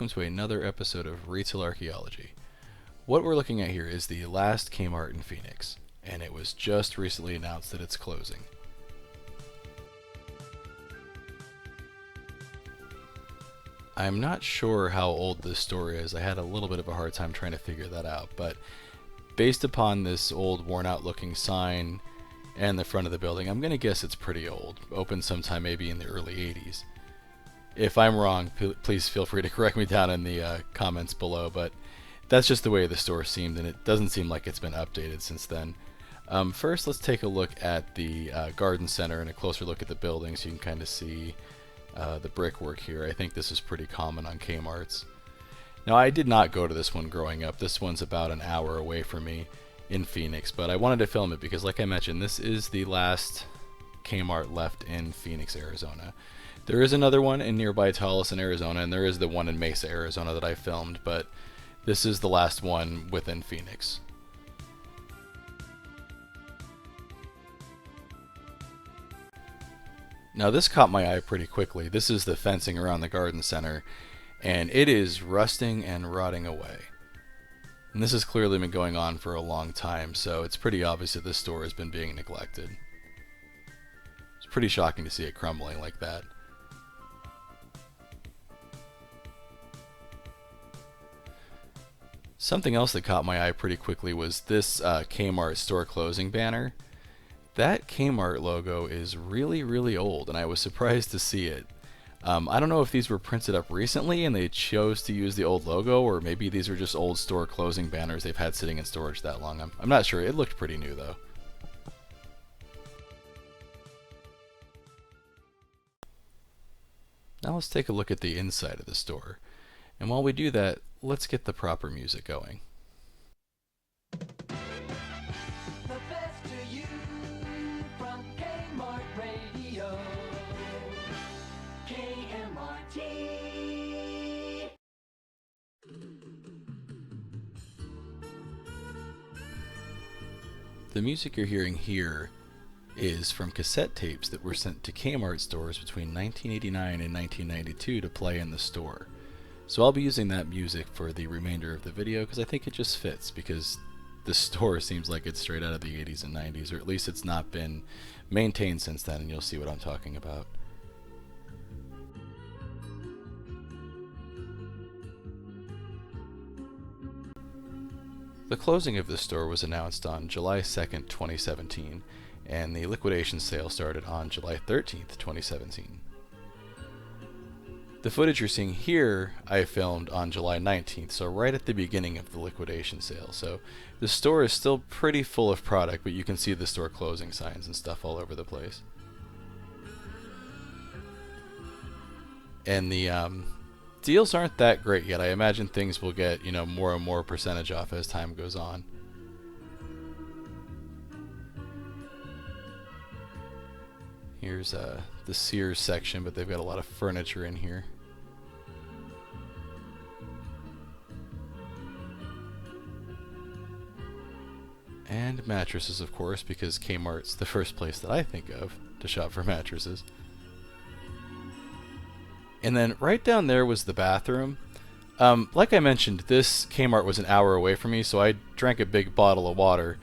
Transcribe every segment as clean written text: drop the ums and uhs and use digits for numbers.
welcome to another episode of Retail Archaeology. What we're looking at here is the last Kmart in Phoenix, and it was just recently announced that it's closing. I'm not sure how old this store is. I had a little bit of a hard time trying to figure that out, but based upon this old worn out looking sign and the front of the building, I'm going to guess it's pretty old, opened sometime maybe in the early 80s. If I'm wrong, please feel free to correct me down in the comments below, but that's just the way the store seemed, and it doesn't seem like it's been updated since then. First, let's take a look at the garden center and a closer look at the building so you can kind of see the brickwork here. I think this is pretty common on Kmart's. Now, I did not go to this one growing up. This one's about an hour away from me in Phoenix, but I wanted to film it because, like I mentioned, this is the last Kmart left in Phoenix, Arizona. There is another one in nearby Tolleson, Arizona, and there is the one in Mesa, Arizona that I filmed, but this is the last one within Phoenix. Now this caught my eye pretty quickly. This is the fencing around the garden center, and it is rusting and rotting away. And this has clearly been going on for a long time, so it's pretty obvious that this store has been being neglected. It's pretty shocking to see it crumbling like that. Something else that caught my eye pretty quickly was this Kmart store closing banner. That Kmart logo is really old, and I was surprised to see it. I don't know if these were printed up recently and they chose to use the old logo, or maybe these are just old store closing banners they've had sitting in storage that long. I'm not sure. It looked pretty new though. Now let's take a look at the inside of the store. And while we do that, let's get the proper music going. The best to you from Kmart Radio. KMRT. The music you're hearing here is from cassette tapes that were sent to Kmart stores between 1989 and 1992 to play in the store. So I'll be using that music for the remainder of the video because I think it just fits, because the store seems like it's straight out of the 80s and 90s, or at least it's not been maintained since then, and you'll see what I'm talking about. The closing of the store was announced on July 2nd, 2017, and the liquidation sale started on July 13th, 2017. The footage you're seeing here I filmed on July 19th, so right at the beginning of the liquidation sale. So the store is still pretty full of product, but you can see the store closing signs and stuff all over the place. And the deals aren't that great yet. I imagine things will get, more and more percentage off as time goes on. Here's the Sears section, but they've got a lot of furniture in here. And mattresses, of course, because Kmart's the first place that I think of to shop for mattresses. And then right down there was the bathroom. Like I mentioned, this Kmart was an hour away from me, so I drank a big bottle of water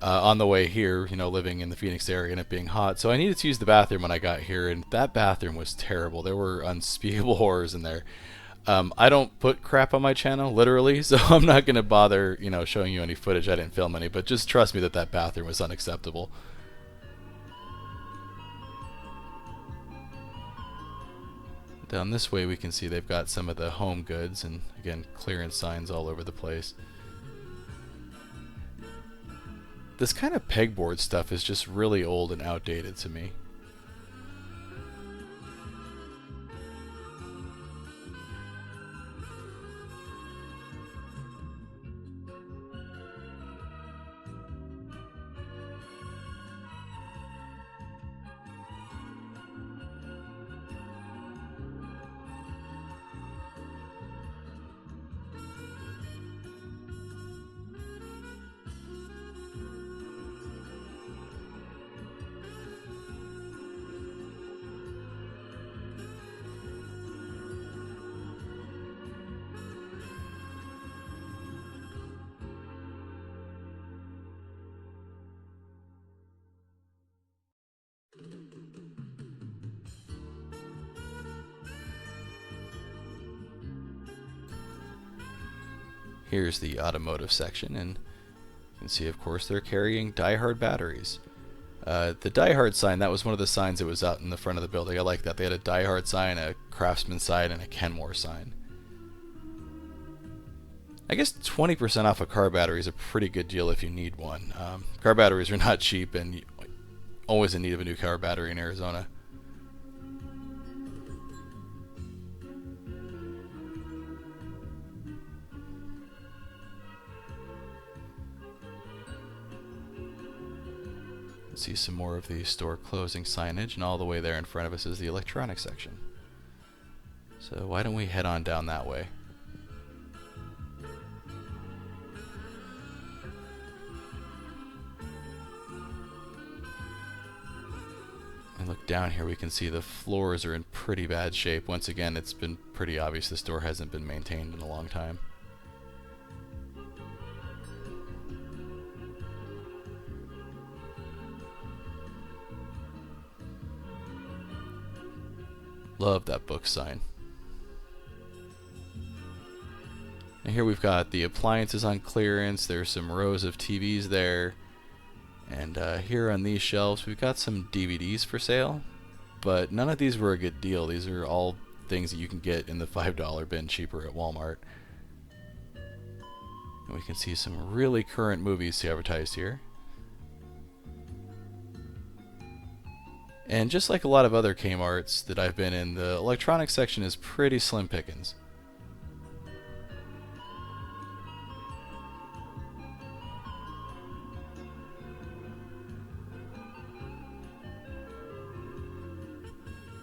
on the way here, living in the Phoenix area and it being hot. So I needed to use the bathroom when I got here, and that bathroom was terrible. There were unspeakable horrors in there. I don't put crap on my channel, literally, so I'm not going to bother, showing you any footage. I didn't film any, but just trust me that that bathroom was unacceptable. Down this way we can see they've got some of the home goods, and again, clearance signs all over the place. This kind of pegboard stuff is just really old and outdated to me. Here's the automotive section, and you can see, of course, they're carrying Die-Hard batteries. The Die-Hard sign, that was one of the signs that was out in the front of the building. I like that. They had a Die-Hard sign, a Craftsman sign, and a Kenmore sign. I guess 20% off a car battery is a pretty good deal if you need one. Car batteries are not cheap, and always in need of a new car battery in Arizona. See some more of the store closing signage, and all the way there in front of us is the electronics section. So why don't we head on down that way? And look down here, we can see the floors are in pretty bad shape. Once again, it's been pretty obvious the store hasn't been maintained in a long time. Love that book sign. And here we've got the appliances on clearance. There's some rows of TVs there. And here on these shelves we've got some DVDs for sale. But none of these were a good deal. These are all things that you can get in the $5 bin cheaper at Walmart. And we can see some really current movies advertised here. And just like a lot of other Kmarts that I've been in, the electronics section is pretty slim pickings.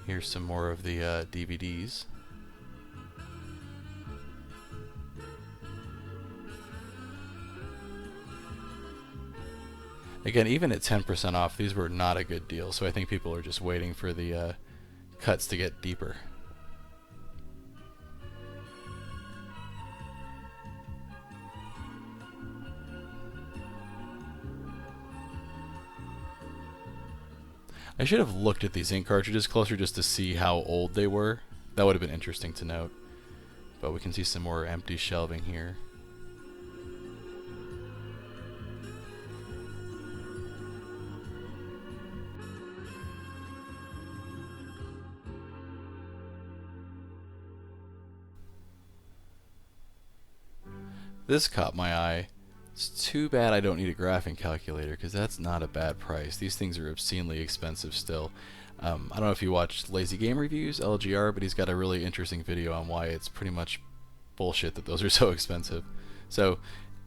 Here's some more of the DVDs. Again, even at 10% off, these were not a good deal, so I think people are just waiting for the cuts to get deeper. I should have looked at these ink cartridges closer just to see how old they were. That would have been interesting to note. But we can see some more empty shelving here. This caught my eye. It's too bad I don't need a graphing calculator, because that's not a bad price. These things are obscenely expensive still. I don't know if you watched Lazy Game Reviews, LGR, but he's got a really interesting video on why it's pretty much bullshit that those are so expensive. So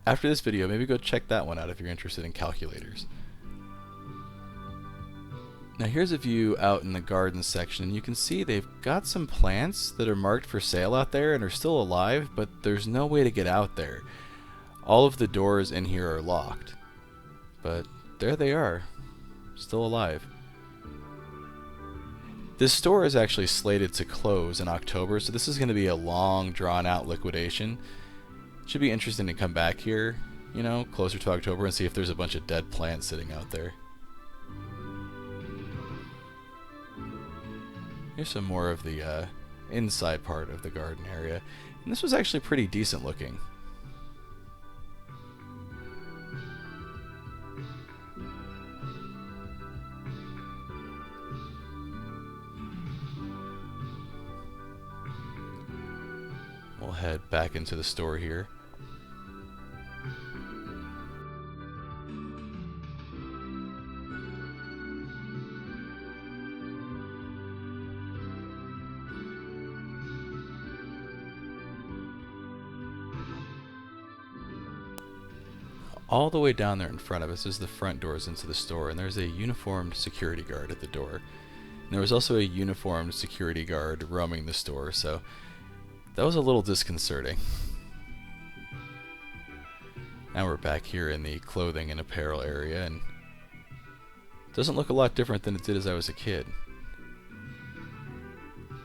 after this video, maybe go check that one out if you're interested in calculators. Now here's a view out in the garden section, and you can see they've got some plants that are marked for sale out there and are still alive, but there's no way to get out there. All of the doors in here are locked, but there they are, still alive. This store is actually slated to close in October, so this is going to be a long, drawn-out liquidation. It should be interesting to come back here, you know, closer to October and see if there's a bunch of dead plants sitting out there. Here's some more of the inside part of the garden area. And this was actually pretty decent looking. We'll head back into the store here. All the way down there in front of us is the front doors into the store, and there's a uniformed security guard at the door. And there was also a uniformed security guard roaming the store, so that was a little disconcerting. Now we're back here in the clothing and apparel area, and it doesn't look a lot different than it did as I was a kid.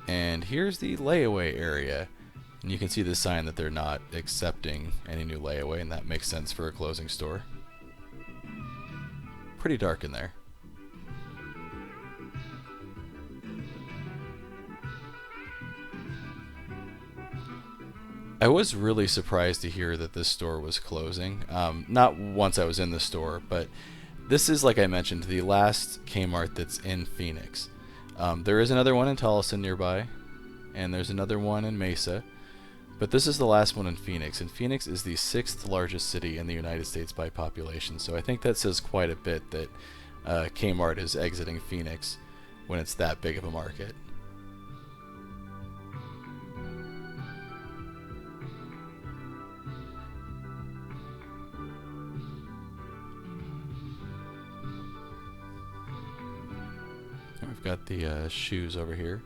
And here's the layaway area. And you can see the sign that they're not accepting any new layaway, and that makes sense for a closing store. Pretty dark in there. I was really surprised to hear that this store was closing. Not once I was in the store, but this is, like I mentioned, the last Kmart that's in Phoenix. There is another one in Tolleson nearby, and there's another one in Mesa, but this is the last one in Phoenix, and Phoenix is the 6th largest city in the United States by population, so I think that says quite a bit that Kmart is exiting Phoenix when it's that big of a market. We've got the shoes over here.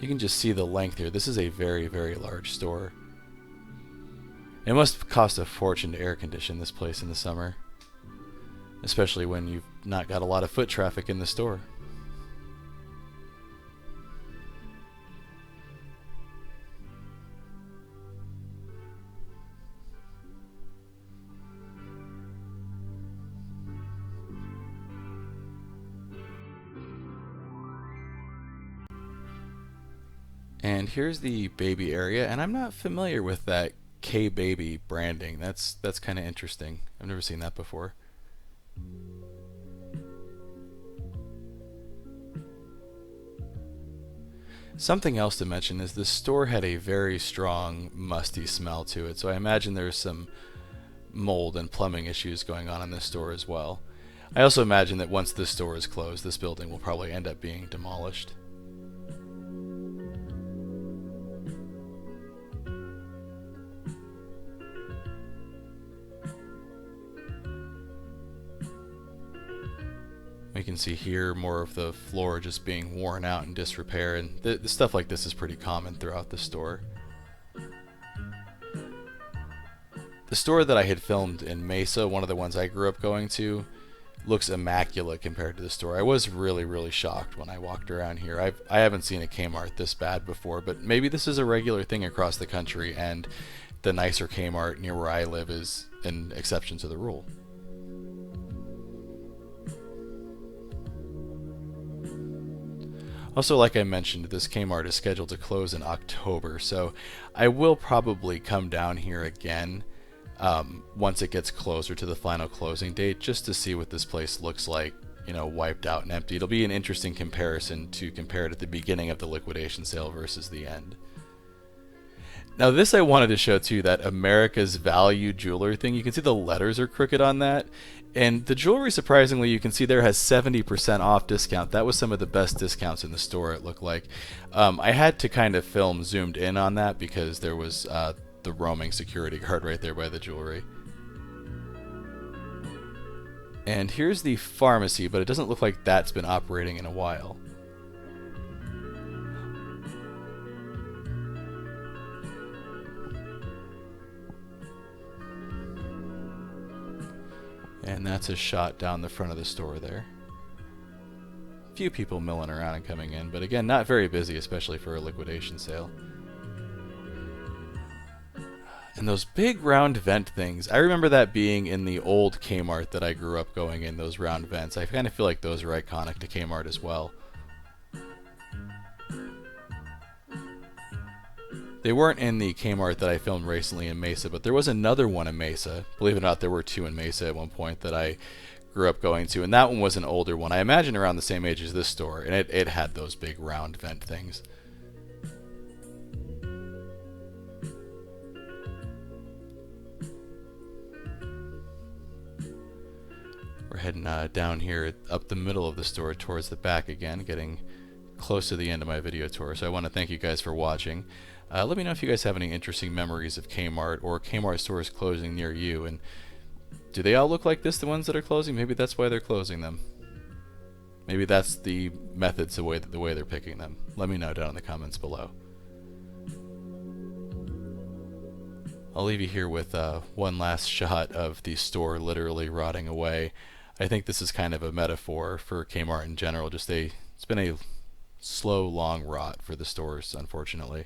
You can just see the length here. This is a very, very large store. It must cost a fortune to air condition this place in the summer, especially when you've not got a lot of foot traffic in the store. And here's the baby area, and I'm not familiar with that K-Baby branding. That's kind of interesting. I've never seen that before. Something else to mention is this store had a very strong musty smell to it, so I imagine there's some mold and plumbing issues going on in this store as well. I also imagine that once this store is closed, this building will probably end up being demolished. We can see here more of the floor just being worn out and disrepair, and the stuff like this is pretty common throughout the store. The store that I had filmed in Mesa, one of the ones I grew up going to, looks immaculate compared to the store. I was really, really shocked when I walked around here. I haven't seen a Kmart this bad before, but maybe this is a regular thing across the country, and the nicer Kmart near where I live is an exception to the rule. Also, like I mentioned, this Kmart is scheduled to close in October, so I will probably come down here again once it gets closer to the final closing date, just to see what this place looks like, you know, wiped out and empty. It'll be an interesting comparison to compare it at the beginning of the liquidation sale versus the end. Now this I wanted to show too, that America's Value Jeweler thing. You can see the letters are crooked on that. And the jewelry, surprisingly, you can see there has 70% off discount. That was some of the best discounts in the store, it looked like. I had to kind of film zoomed in on that because there was the roaming security guard right there by the jewelry. And here's the pharmacy, but it doesn't look like that's been operating in a while. And that's a shot down the front of the store there. Few people milling around and coming in, but again, not very busy, especially for a liquidation sale. And those big round vent things, I remember that being in the old Kmart that I grew up going in, those round vents. I kind of feel like those are iconic to Kmart as well. They weren't in the Kmart that I filmed recently in Mesa, but there was another one in Mesa. Believe it or not, there were two in Mesa at one point that I grew up going to, and that one was an older one. I imagine around the same age as this store, and it had those big round vent things. We're heading down here up the middle of the store towards the back again, getting close to the end of my video tour. So I want to thank you guys for watching. Let me know if you guys have any interesting memories of Kmart or Kmart stores closing near you, and do they all look like this, the ones that are closing? Maybe that's why they're closing them. Maybe that's the methods, the way they're picking them. Let me know down in the comments below. I'll leave you here with one last shot of the store literally rotting away. I think this is kind of a metaphor for Kmart in general. It's been a slow, long rot for the stores, unfortunately.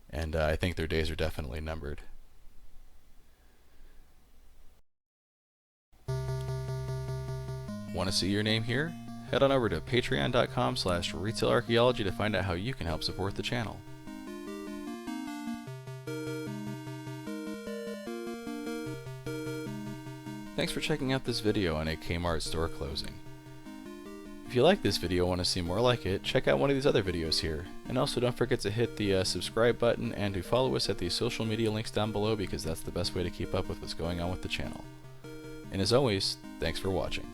And I think their days are definitely numbered. Want to see your name here? head on over to patreon.com/retailarchaeology to find out how you can help support the channel. Thanks for checking out this video on a Kmart store closing. If you like this video and want to see more like it, check out one of these other videos here. And also don't forget to hit the subscribe button and to follow us at the social media links down below, because that's the best way to keep up with what's going on with the channel. And as always, thanks for watching.